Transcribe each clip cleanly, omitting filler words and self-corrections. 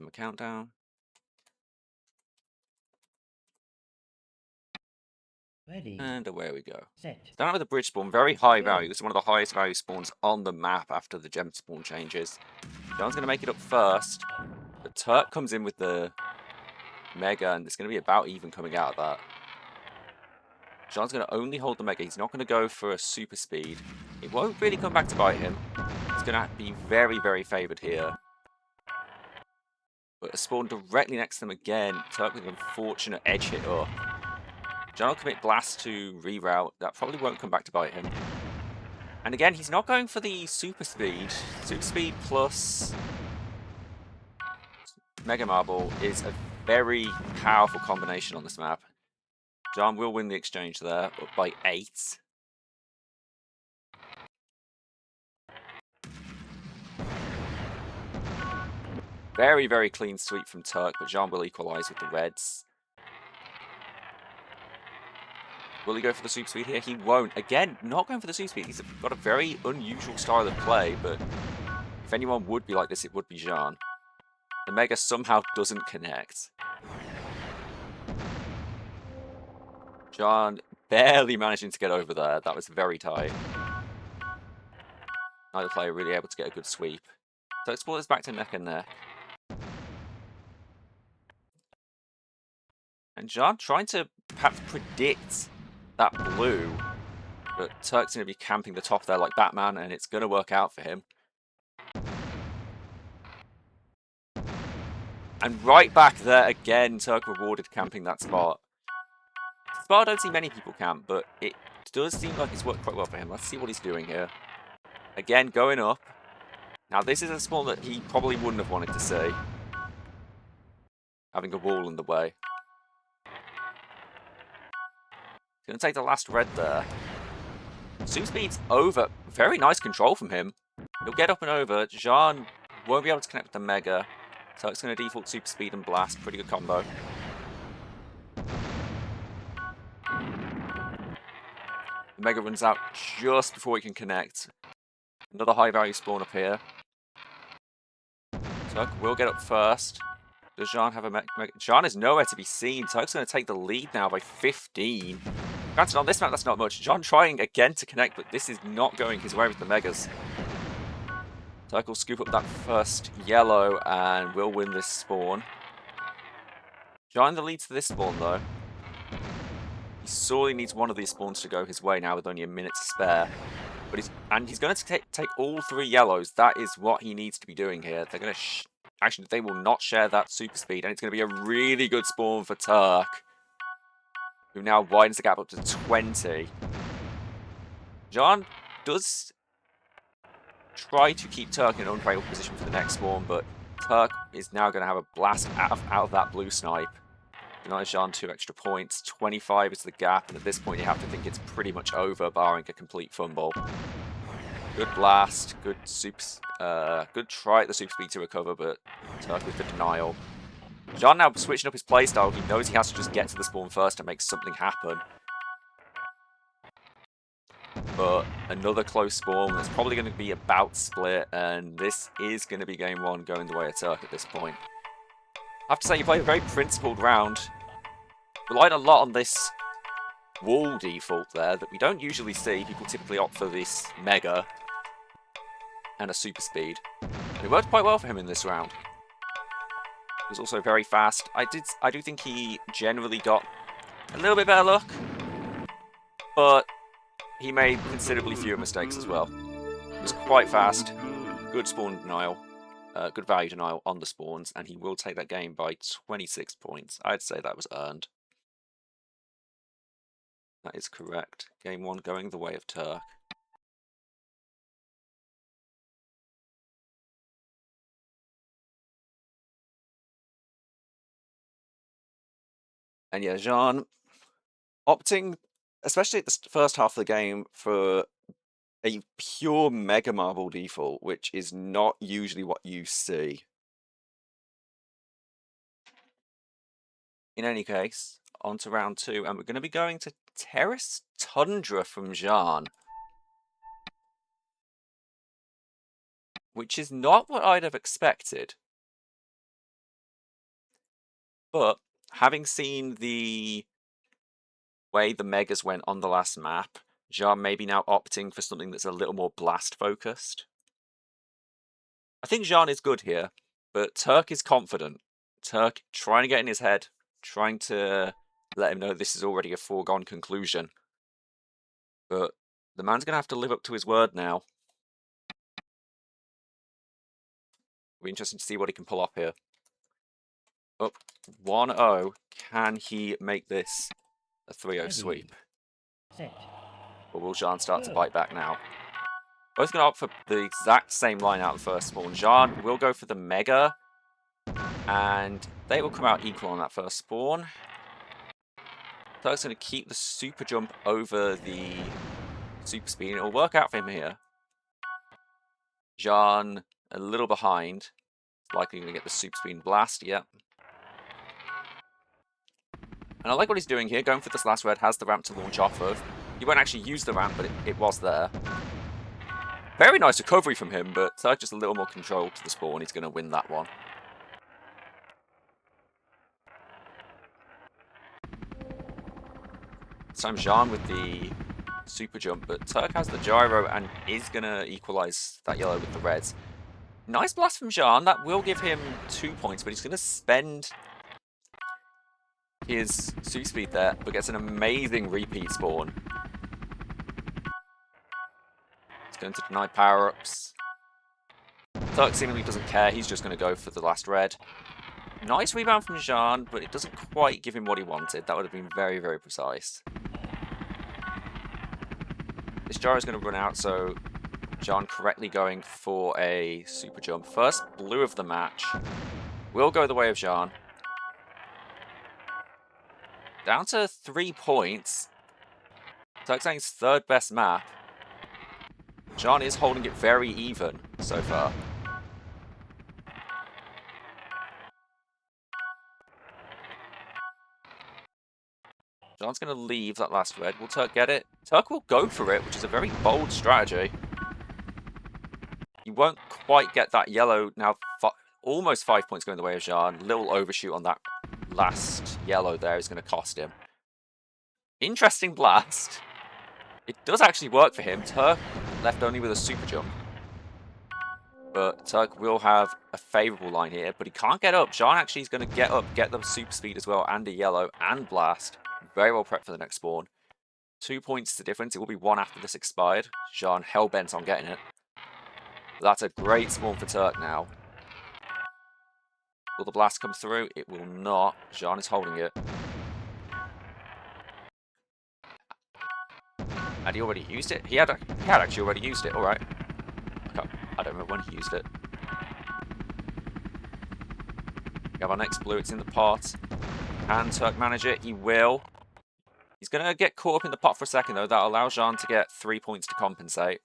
him a countdown. Ready. And away we go. Set. Start with the bridge spawn, very high Go. value. This is one of the highest value spawns on the map after the gem spawn changes. John's going to make it up first. But Turk comes in with the Mega, and it's going to be about even coming out of that. John's going to only hold the Mega. He's not going to go for a super speed. It won't really come back to bite him. He's going to be very, very favoured here. But a spawn directly next to them again. Turk with an unfortunate edge hit up. John will commit Blast to reroute. That probably won't come back to bite him. And again, he's not going for the super speed. Super speed plus Mega Marble is a very powerful combination on this map. John will win the exchange there, but by 8. Very, very clean sweep from Turk, but John will equalise with the reds. Will he go for the super speed here? He won't. Again, not going for the super speed. He's got a very unusual style of play, but if anyone would be like this, it would be Jean. The Mega somehow doesn't connect. Jean barely managing to get over there. That was very tight. Neither player really able to get a good sweep. So it's brought us back to neck and neck. And Jean trying to perhaps predict that blue, but Turk's going to be camping the top there like Batman, and it's going to work out for him. And right back there again, Turk rewarded camping that spot. Spot I don't see many people camp, but it does seem like it's worked quite well for him. Let's see what he's doing here. Again, going up. Now this is a spawn that he probably wouldn't have wanted to see, having a wall in the way. He's going to take the last red there. Super speed's over. Very nice control from him. He'll get up and over. Jean won't be able to connect with the Mega. So it's going to default super speed and blast. Pretty good combo. The Mega runs out just before he can connect. Another high value spawn up here. Turk will get up first. Does Jean have a Mega? Jean is nowhere to be seen. Turk's going to take the lead now by 15. Granted, on this map, that's not much. Jean trying again to connect, but this is not going his way with the Megas. Turk will scoop up that first yellow and will win this spawn. Jean the lead to this spawn, though. He sorely needs one of these spawns to go his way now with only a minute to spare. But he's going to take all 3 yellows. That is what he needs to be doing here. They're going to actually, they will not share that super speed, and it's going to be a really good spawn for Turk, who now widens the gap up to 20. Jean does try to keep Turk in an unfavorable position for the next spawn, but Turk is now going to have a blast out of that blue snipe. Denies Jean 2 extra points. 25 is the gap, and at this point you have to think it's pretty much over, barring a complete fumble. Good blast, good try at the super speed to recover, but Turk with the denial. Jean now switching up his playstyle. He knows he has to just get to the spawn first to make something happen. But another close spawn that's probably going to be about split, and this is going to be game 1 going the way of Turk at this point. I have to say, you played a very principled round. Relied a lot on this wall default there that we don't usually see. People typically opt for this Mega and a super speed. And it worked quite well for him in this round. He was also very fast. I do think he generally got a little bit better luck, but he made considerably fewer mistakes as well. He was quite fast, good spawn denial, good value denial on the spawns, and he will take that game by 26 points. I'd say that was earned. That is correct. Game 1 going the way of Turk. And yeah, Jean opting, especially at the first half of the game, for a pure Mega Marble default, which is not usually what you see. In any case, on to round 2, and we're going to be going to Terrace Tundra from Jean, which is not what I'd have expected. But having seen the way the Megas went on the last map, Jean may be now opting for something that's a little more blast focused. I think Jean is good here, but Turk is confident. Turk trying to get in his head, trying to let him know this is already a foregone conclusion. But the man's going to have to live up to his word now. It'll be interesting to see what he can pull off here. Up 1-0. Can he make this a 3-0 sweep? Or will Jean start to bite back now? Both going to opt for the exact same line out of the first spawn. Jean will go for the Mega, and they will come out equal on that first spawn. Turk's going to keep the super jump over the super speed. It'll work out for him here. Jean a little behind. Likely going to get the super speed blast, yep. And I like what he's doing here. Going for this last red, has the ramp to launch off of. He won't actually use the ramp, but it was there. Very nice recovery from him, but Turk just a little more control to the spawn. He's going to win that one. This time Jean with the super jump, but Turk has the gyro and is going to equalize that yellow with the reds. Nice blast from Jean. That will give him 2 points, but he's going to spend his super speed there, but gets an amazing repeat spawn. He's going to deny power-ups. Turk seemingly doesn't care. He's just going to go for the last red. Nice rebound from Jean, but it doesn't quite give him what he wanted. That would have been very, very precise. This gyro is going to run out, so Jean correctly going for a super jump. First blue of the match. Will go the way of Jean. Down to 3 points. Turk's saying his third best map. Jean is holding it very even so far. Jean's going to leave that last red. Will Turk get it? Turk will go for it, which is a very bold strategy. He won't quite get that yellow. Now, almost 5 points going the way of Jean. Little overshoot on that last yellow there is going to cost him. Interesting blast. It does actually work for him. Turk left only with a super jump. But Turk will have a favourable line here, but he can't get up. Jean actually is going to get up, get the super speed as well, and a yellow, and blast. Very well prepped for the next spawn. 2 points is the difference. It will be 1 after this expired. Jean hell-bent on getting it. That's a great spawn for Turk now. Will the blast come through? It will not. Jean is holding it. Had he already used it? He had actually already used it. Alright. I don't remember when he used it. We have our next blue. It's in the pot. Can Turk manage it? He will. He's going to get caught up in the pot for a second, though. That allows Jean to get 3 points to compensate.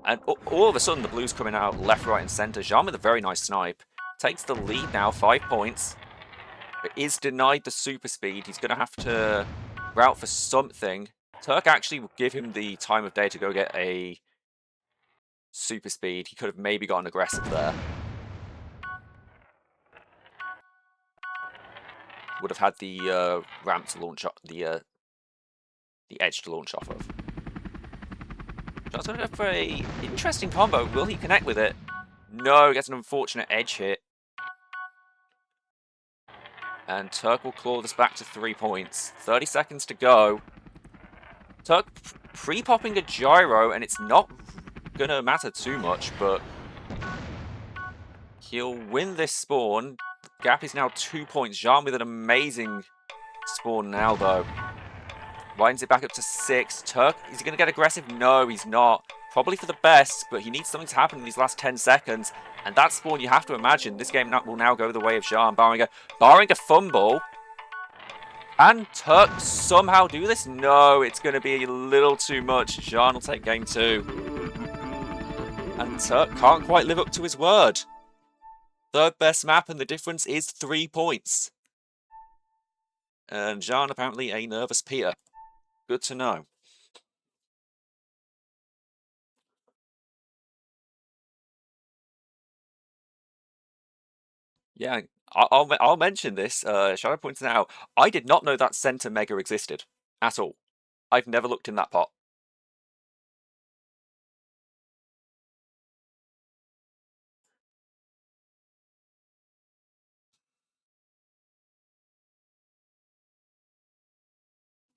And all of a sudden, the blue's coming out left, right, and centre. Jean with a very nice snipe. Takes the lead now, 5 points. But is denied the super speed. He's going to have to route for something. Turk actually will give him the time of day to go get a super speed. He could have maybe gotten aggressive there. Would have had the ramp to launch up, the edge to launch off of. John's going to go for a interesting combo. Will he connect with it? No, gets an unfortunate edge hit. And Turk will claw this back to 3 points. 30 seconds to go. Turk pre-popping a gyro, and it's not going to matter too much, but he'll win this spawn. The gap is now 2 points. Jean with an amazing spawn now, though. Winds it back up to 6. Turk, is he going to get aggressive? No, he's not. Probably for the best, but he needs something to happen in these last 10 seconds. And that spawn, you have to imagine, this game will now go the way of Jean, barring a fumble. Can Turk somehow do this? No, it's going to be a little too much. Jean will take game 2. And Turk can't quite live up to his word. Third best map, and the difference is 3 points. And Jean apparently a nervous Peter. Good to know. Yeah, I'll mention this. Shadow points out, I did not know that center mega existed at all. I've never looked in that pot.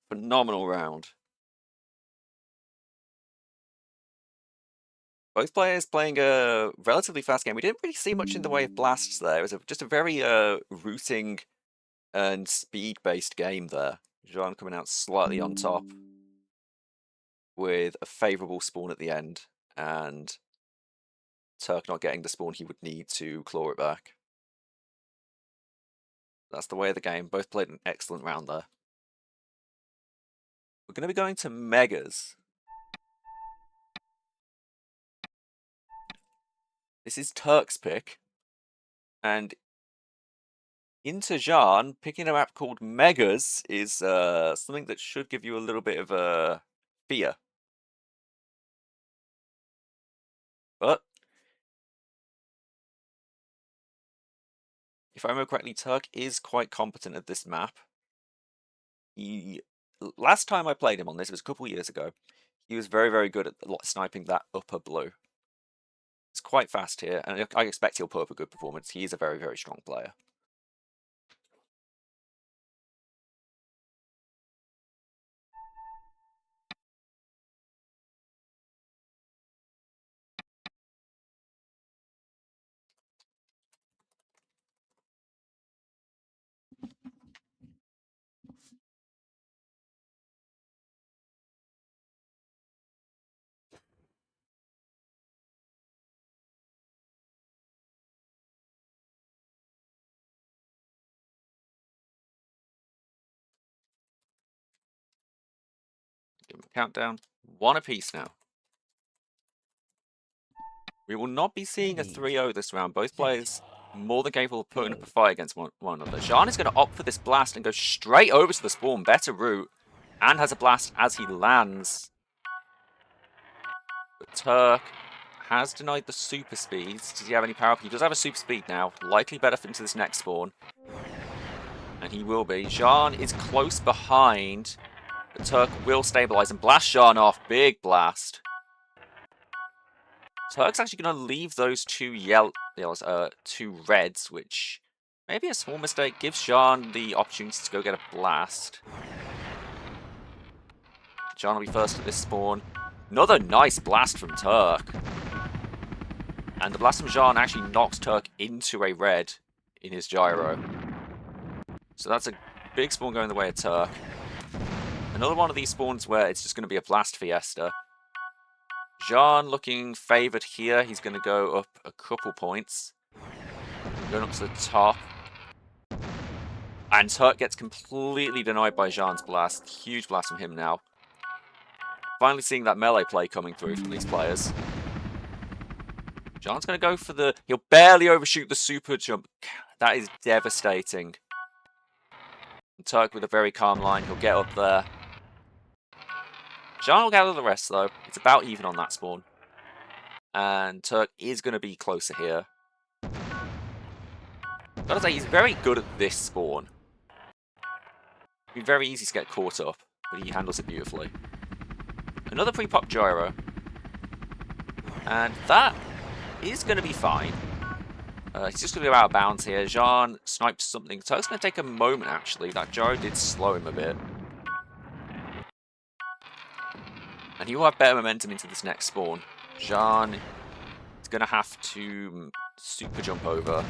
Phenomenal round. Both players playing a relatively fast game. We didn't really see much in the way of blasts there. It was just a very routing and speed-based game there. Jean coming out slightly on top with a favourable spawn at the end, and Turk not getting the spawn he would need to claw it back. That's the way of the game. Both played an excellent round there. We're going to be going to Megas. This is Turk's pick. And into Jean, picking a map called Megas is something that should give you a little bit of fear. But if I remember correctly, Turk is quite competent at this map. Last time I played him on this, it was a couple years ago, he was very, very good at sniping that upper blue. It's quite fast here, and I expect he'll put up a good performance. He is a very, very strong player. Give him a countdown. One apiece now. We will not be seeing a 3-0 this round. Both players more than capable of putting up a fight against one another. Jean is going to opt for this blast and go straight over to the spawn. Better route. And has a blast as he lands. But Turk has denied the super speeds. Does he have any power up? He does have a super speed now. Likely better into this next spawn. And he will be. Jean is close behind. But Turk will stabilize and blast Jean off. Big blast. Turk's actually going to leave those two two reds, which may be a small mistake. Gives Jean the opportunity to go get a blast. Jean will be first at this spawn. Another nice blast from Turk. And the blast from Jean actually knocks Turk into a red in his gyro. So that's a big spawn going the way of Turk. Another one of these spawns where it's just going to be a blast fiesta. Jean looking favoured here. He's going to go up a couple points. Going up to the top. And Turk gets completely denied by Jean's blast. Huge blast from him now. Finally seeing that melee play coming through from these players. Jean's going to go for the... He'll barely overshoot the super jump. That is devastating. And Turk with a very calm line. He'll get up there. Jean will gather the rest, though. It's about even on that spawn. And Turk is going to be closer here. Gotta say, he's very good at this spawn. It'd be very easy to get caught up, but he handles it beautifully. Another pre-pop gyro. And that is going to be fine. He's just going to go out of bounds here. Jean snipes something. Turk's going to take a moment, actually. That gyro did slow him a bit. And he will have better momentum into this next spawn. Jean is going to have to super jump over.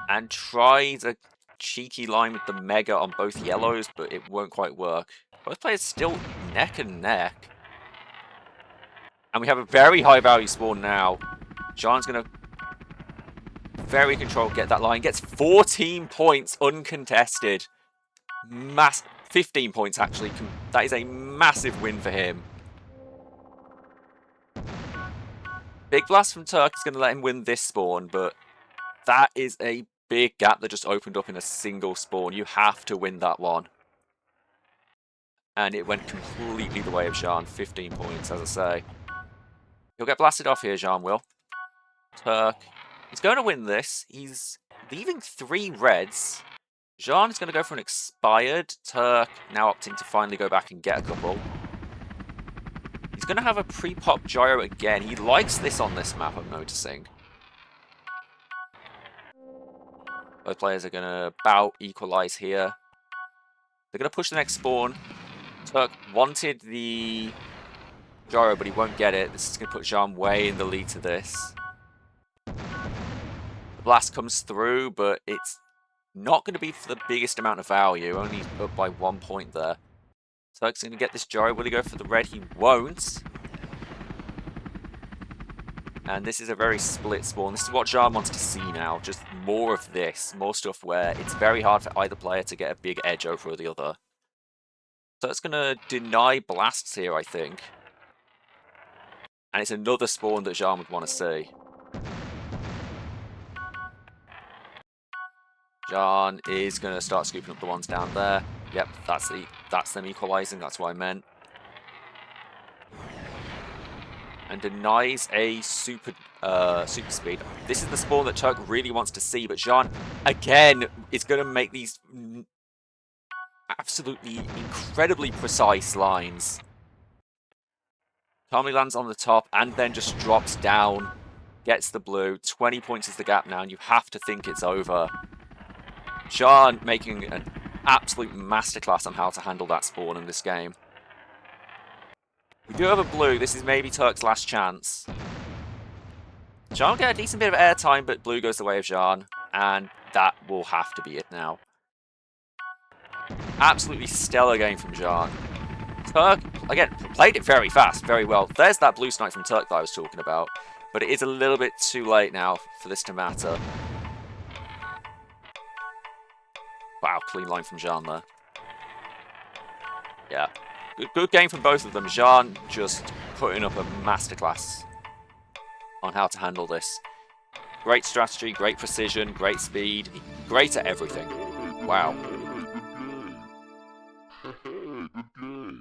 And tries a cheeky line with the Mega on both yellows, but it won't quite work. Both players still neck and neck. And we have a very high value spawn now. Jean's going to very controlled get that line. Gets 14 points uncontested. 15 points actually. That is a massive win for him. Big blast from Turk is going to let him win this spawn, but that is a big gap that just opened up in a single spawn. You have to win that one. And it went completely the way of Jean. 15 points, as I say. He'll get blasted off here, Jean will. Turk. He's going to win this. He's leaving 3 reds. Jean is going to go for an expired. Turk now opting to finally go back and get a couple. He's going to have a pre-pop gyro again. He likes this on this map, I'm noticing. Both players are going to about equalize here. They're going to push the next spawn. Turk wanted the gyro, but he won't get it. This is going to put Jean way in the lead to this. The blast comes through, but it's not going to be for the biggest amount of value. Only up by 1 point there. Turk's going to get this gyro. Will he go for the red? He won't. And this is a very split spawn. This is what Jean wants to see now. Just more of this. More stuff where it's very hard for either player to get a big edge over the other. So it's going to deny blasts here, I think. And it's another spawn that Jean would want to see. Jean is going to start scooping up the ones down there. Yep, that's them equalizing. That's what I meant. And denies a super speed. This is the spawn that Turk really wants to see, but Jean, again, is going to make these absolutely incredibly precise lines. Calmly lands on the top and then just drops down, gets the blue. 20 points is the gap now, and you have to think it's over. Jean making an absolute masterclass on how to handle that spawn in this game. We do have a blue. This is maybe Turk's last chance. Jean will get a decent bit of airtime, but blue goes the way of Jean, and that will have to be it now. Absolutely stellar game from Jean. Turk, again, played it very fast, very well. There's that blue snipe from Turk that I was talking about, but it is a little bit too late now for this to matter. Wow, clean line from Jean there. Yeah. Good game from both of them. Jean just putting up a masterclass on how to handle this. Great strategy, great precision, great speed, great at everything. Wow.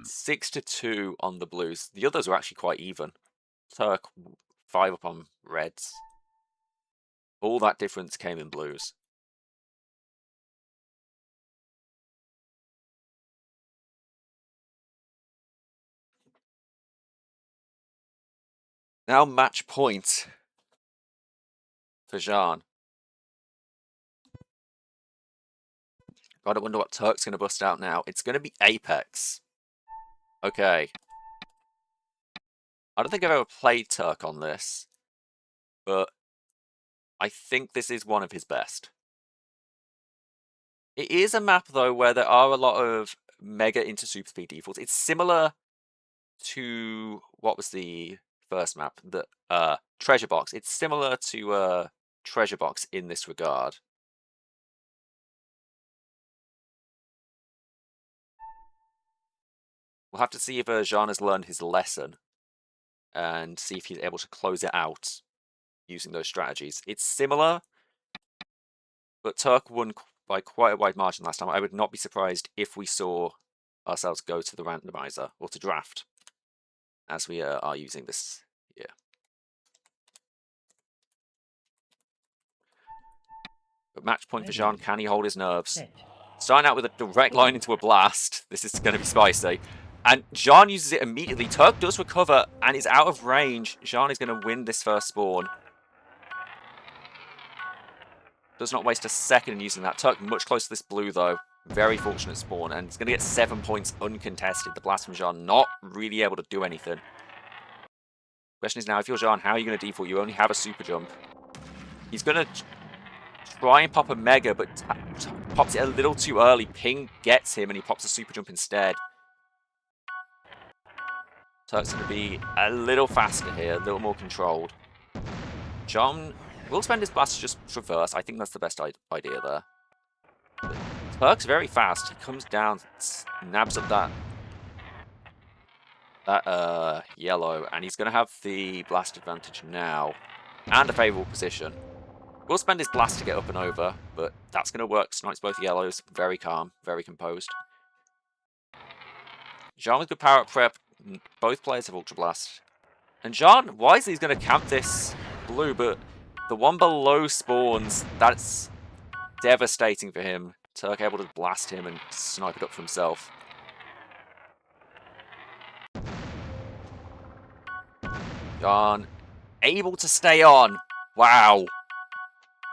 6-2 on the blues. The others were actually quite even. Turk 5 up on reds. All that difference came in blues. Now match point for Jean. God, I wonder what Turk's going to bust out now. It's going to be Apex. Okay. I don't think I've ever played Turk on this, but I think this is one of his best. It is a map, though, where there are a lot of mega into super speed defaults. It's similar to, what was the first map? The Treasure Box. It's similar to Treasure Box in this regard. We'll have to see if Jean has learned his lesson and see if he's able to close it out using those strategies. It's similar, but Turk won by quite a wide margin last time. I would not be surprised if we saw ourselves go to the randomizer or to draft, as we are using this here. But match point for Jean. Can he hold his nerves? Starting out with a direct line into a blast. This is going to be spicy. And Jean uses it immediately. Turk does recover and is out of range. Jean is going to win this first spawn. Does not waste a second in using that. Turk much closer to this blue, though. Very fortunate spawn. And he's going to get 7 points uncontested. The blast from Jean not really able to do anything. Question is now, if you're Jean, how are you going to default? You only have a super jump. He's going to try and pop a mega, but pops it a little too early. Ping gets him, and he pops a super jump instead. Turk's going to be a little faster here, a little more controlled. Jean will spend his blast to just traverse. I think that's the best idea there. But Turk's very fast. He comes down, nabs up that yellow, and he's going to have the blast advantage now, and a favourable position. We'll spend his blast to get up and over, but that's going to work. Snipes both yellows. Very calm, very composed. Jean with good power up prep. Both players have Ultra Blast. And Jean wisely is going to camp this blue, but the one below spawns. That's devastating for him. Turk able to blast him and snipe it up for himself. John able to stay on. Wow.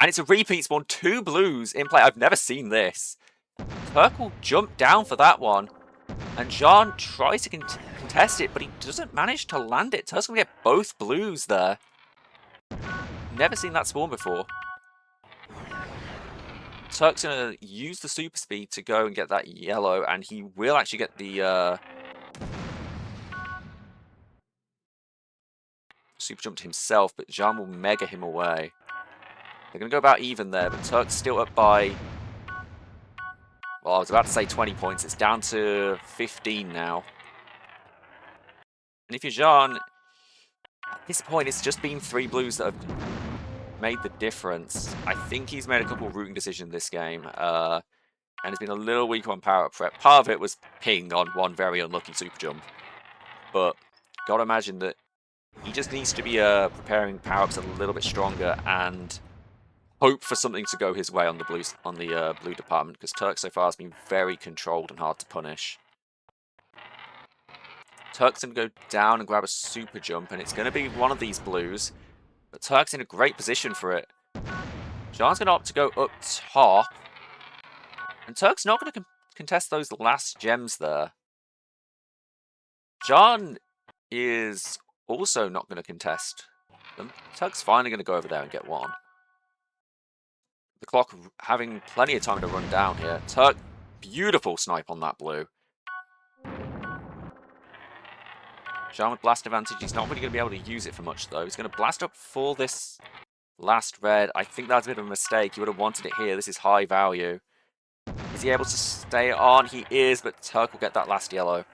And it's a repeat spawn. 2 blues in play. I've never seen this. Turk will jump down for that one. And John tries to contest it, but he doesn't manage to land it. Turk's going to get both blues there. Never seen that spawn before. Turk's going to use the super speed to go and get that yellow, and he will actually get the super jump to himself, but John will mega him away. They're going to go about even there, but Turk's still up by... Well, I was about to say 20 points. It's down to 15 now. And if you're Jean, at this point, it's just been 3 blues that have made the difference. I think he's made a couple of routing decisions this game, and has been a little weak on power-up prep. Part of it was ping on one very unlucky super jump. But gotta imagine that he just needs to be preparing power-ups a little bit stronger and hope for something to go his way on the blue department, because Turk so far has been very controlled and hard to punish. Turk's going to go down and grab a super jump, and it's going to be one of these blues. But Turk's in a great position for it. Jean's going to opt to go up top. And Turk's not going to contest those last gems there. Jean is also not going to contest them. Turk's finally going to go over there and get one. The clock having plenty of time to run down here. Turk, beautiful snipe on that blue. Jean with blast advantage. He's not really going to be able to use it for much, though. He's going to blast up for this last red. I think that's a bit of a mistake. He would have wanted it here. This is high value. Is he able to stay on? He is, but Turk will get that last yellow.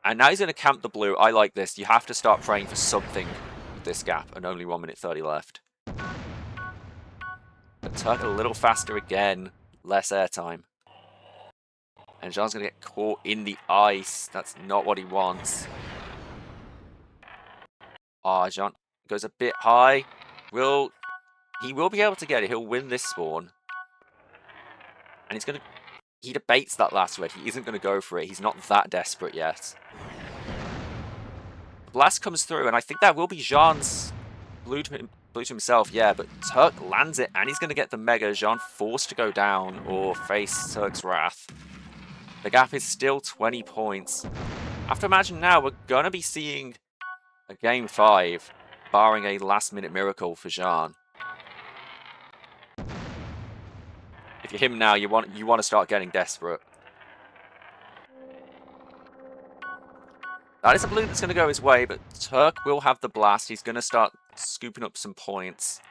And now he's going to camp the blue. I like this. You have to start praying for something with this gap, and only 1 minute 30 left. But Turk a little faster again. Less airtime. And Jean's going to get caught in the ice. That's not what he wants. Ah, Jean goes a bit high. He will be able to get it. He'll win this spawn. And he's going to... He debates that last red. He isn't going to go for it. He's not that desperate yet. The blast comes through, and I think that will be Jean's blue to himself. Yeah, but Turk lands it, and he's going to get the mega. Jean forced to go down or face Turk's wrath. The gap is still 20 points. I have to imagine now we're going to be seeing a game 5, barring a last-minute miracle for Jean. If you're him now, you want to start getting desperate. That is a blue that's going to go his way, but Turk will have the blast. He's going to start scooping up some points.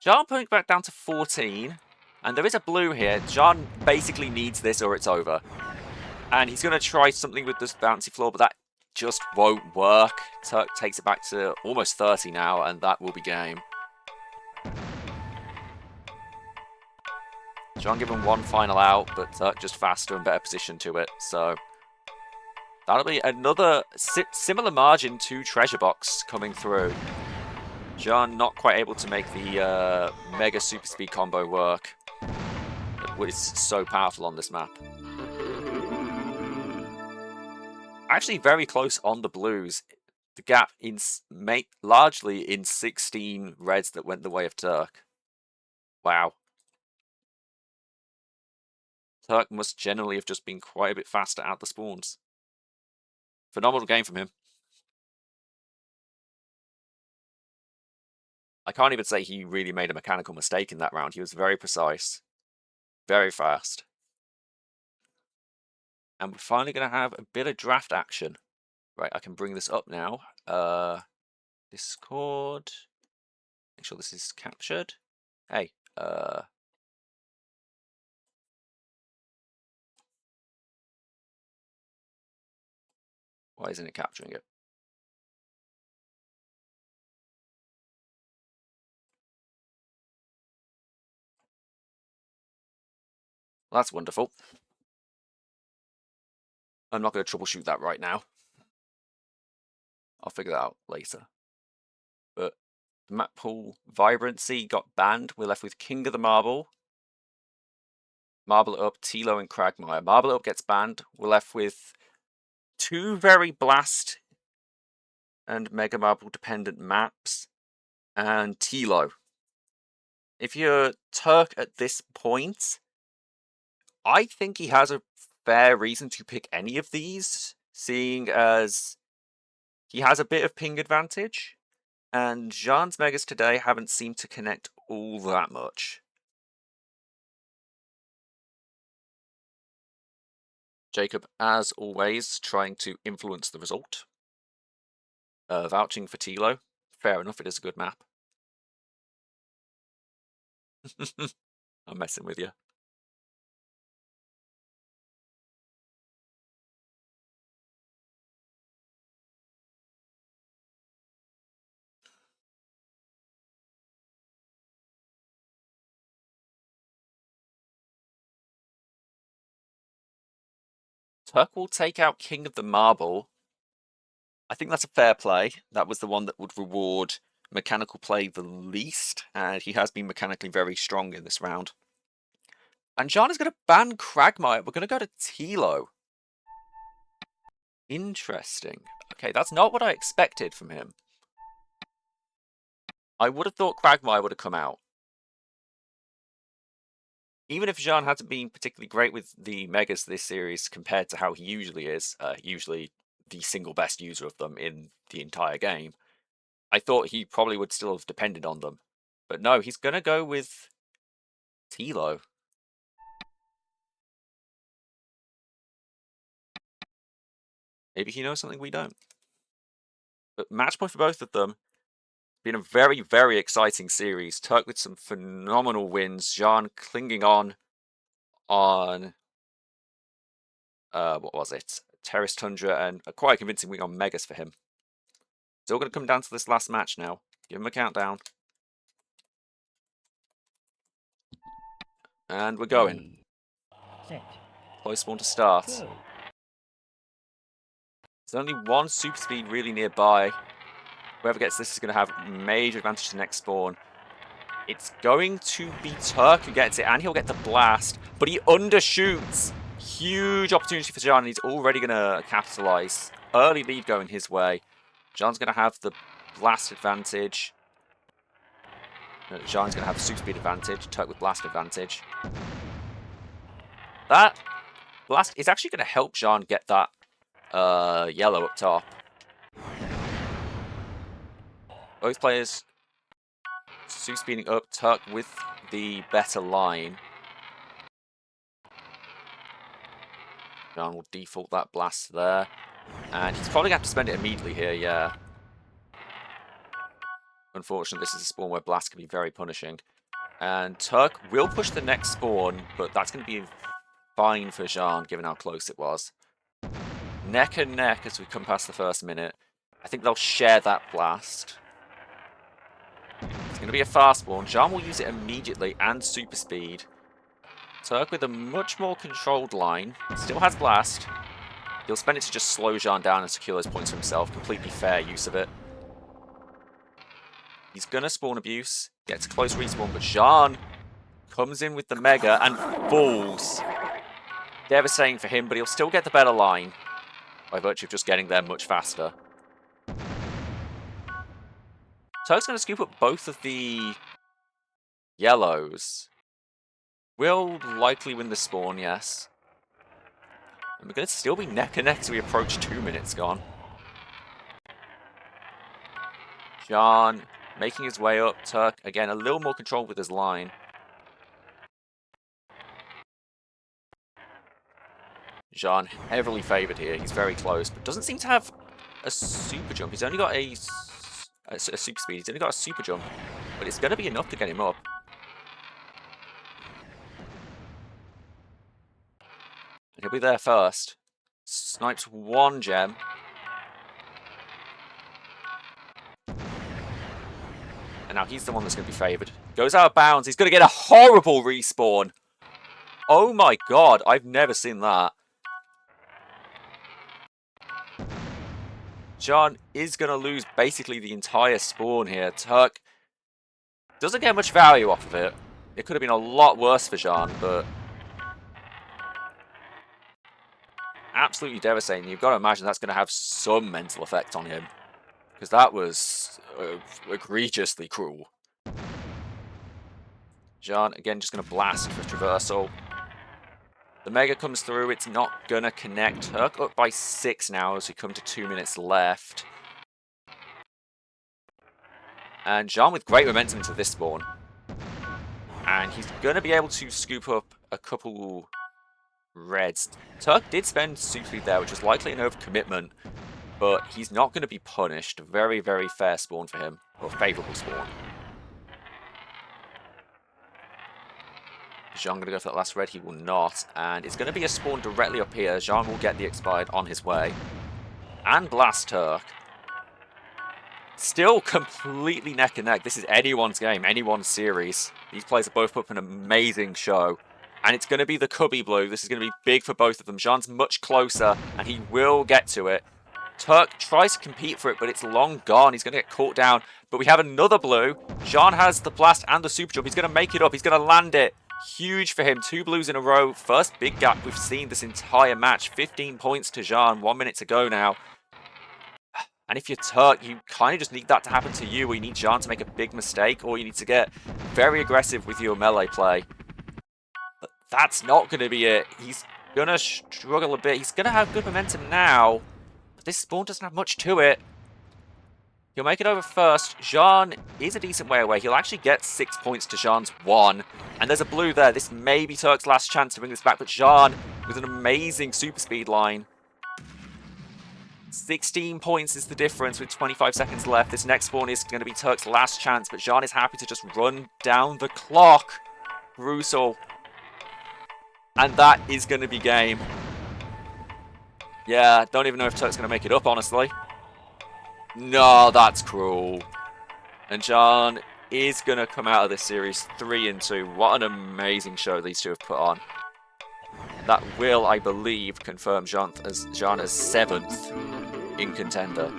Jean putting it back down to 14. And there is a blue here. Jean basically needs this or it's over. And he's going to try something with this bouncy floor, but that just won't work. Turk takes it back to almost 30 now, and that will be game. Jean given one final out, but Turk just faster and better position to it. So that'll be another similar margin to Treasure Box coming through. Jean not quite able to make the mega super speed combo work. It's so powerful on this map. Actually very close on the blues. The gap largely in 16 reds that went the way of Turk. Wow. Turk must generally have just been quite a bit faster at the spawns. Phenomenal game from him. I can't even say he really made a mechanical mistake in that round. He was very precise. Very fast. And we're finally going to have a bit of draft action. Right, I can bring this up now. Discord. Make sure this is captured. Hey, why isn't it capturing it? Well, that's wonderful. I'm not going to troubleshoot that right now. I'll figure that out later. But The map pool Vibrancy got banned. We're left with King of the Marble. Marble It Up, Tilo and Cragmire. Marble It Up gets banned. We're left with two very Blast and Mega Marble dependent maps. And Tilo. If you're Turk at this point, I think he has a fair reason to pick any of these, seeing as he has a bit of ping advantage, and Jean's Megas today haven't seemed to connect all that much. Jacob, as always, trying to influence the result. Vouching for Tilo. Fair enough, it is a good map. I'm messing with you. Turk will take out King of the Marble. I think that's a fair play. That was the one that would reward mechanical play the least, and he has been mechanically very strong in this round. And Jean is going to ban Cragmire. We're going to go to Tilo. Interesting. Okay, that's not what I expected from him. I would have thought Cragmire would have come out. Even if Jean hasn't been particularly great with the Megas this series compared to how he usually is, usually the single best user of them in the entire game, I thought he probably would still have depended on them. But no, he's going to go with Tilo. Maybe he knows something we don't. But match point for both of them. Been a very, very exciting series. Turk with some phenomenal wins. Jean clinging on what was it? Terrace Tundra, and a quite convincing win on Megas for him. It's all going to come down to this last match now. Give him a countdown. And we're going. Close spawn to start. There's only one super speed really nearby. Whoever gets this is going to have major advantage to the next spawn. It's going to be Turk who gets it, and he'll get the blast, but he undershoots. Huge opportunity for Jean, and he's already going to capitalize. Early lead going his way. Jean's going to have the blast advantage. Jean's going to have the super speed advantage. Turk with blast advantage. That blast is actually going to help Jean get that yellow up top. Both players super speeding up. Turk with the better line. Jean will default that blast there. And he's probably going to have to spend it immediately here, yeah. Unfortunately, this is a spawn where blast can be very punishing. And Turk will push the next spawn, but that's going to be fine for Jean, given how close it was. Neck and neck as we come past the first minute. I think they'll share that blast. It's going to be a fast spawn. Jean will use it immediately and super speed. Turk with a much more controlled line. Still has blast. He'll spend it to just slow Jean down and secure those points for himself. Completely fair use of it. He's going to spawn abuse. Gets a close respawn, but Jean comes in with the Mega and falls. Devastating for him, but he'll still get the better line by virtue of just getting there much faster. Turk's going to scoop up both of the yellows. Will likely win the spawn, yes. And we're going to still be neck and neck as we approach 2 minutes gone. Jean making his way up. Turk, again, a little more control with his line. Jean heavily favoured here. He's very close, but doesn't seem to have a super jump. He's only got a super speed. He's only got a super jump, but it's going to be enough to get him up. And he'll be there first. Snipes one gem. And now he's the one that's going to be favoured. Goes out of bounds. He's going to get a horrible respawn. Oh my god, I've never seen that. Jean is going to lose basically the entire spawn here. Turk Doesn't get much value off of it. It could have been a lot worse for Jean, but absolutely devastating. You've got to imagine that's going to have some mental effect on him, because that was egregiously cruel. Jean, again, just going to blast for traversal. The Mega comes through. It's not going to connect. Turk up by 6 now as we come to 2 minutes left. And Jean with great momentum into this spawn. And he's going to be able to scoop up a couple reds. Turk did spend super speed there, which was likely an overcommitment. But he's not going to be punished. Very, very fair spawn for him. Or favourable spawn. Jean going to go for that last red. He will not. And it's going to be a spawn directly up here. Jean will get the expired on his way. And blast Turk. Still completely neck and neck. This is anyone's game, anyone's series. These players have both put up an amazing show. And it's going to be the Cubby Blue. This is going to be big for both of them. Jean's much closer, and he will get to it. Turk tries to compete for it, but it's long gone. He's going to get caught down. But we have another blue. Jean has the blast and the super jump. He's going to make it up. He's going to land it. Huge for him. 2 blues in a row. First big gap we've seen this entire match. 15 points to Jean. 1 minute to go now. And if you're Turk, you kind of just need that to happen to you, or you need Jean to make a big mistake, or you need to get very aggressive with your melee play. But that's not going to be it. He's going to struggle a bit. He's going to have good momentum now. But this spawn doesn't have much to it. He'll make it over first. Jean is a decent way away. He'll actually get 6 points to Jean's 1. And there's a blue there. This may be Turk's last chance to bring this back. But Jean, with an amazing super speed line. 16 points is the difference with 25 seconds left. This next spawn is going to be Turk's last chance, but Jean is happy to just run down the clock. Brutal. And that is going to be game. Yeah, don't even know if Turk's going to make it up, honestly. No, that's cruel. And Jean is going to come out of this series 3-2. What an amazing show these two have put on. That will, I believe, confirm Jean as 7th in Contender.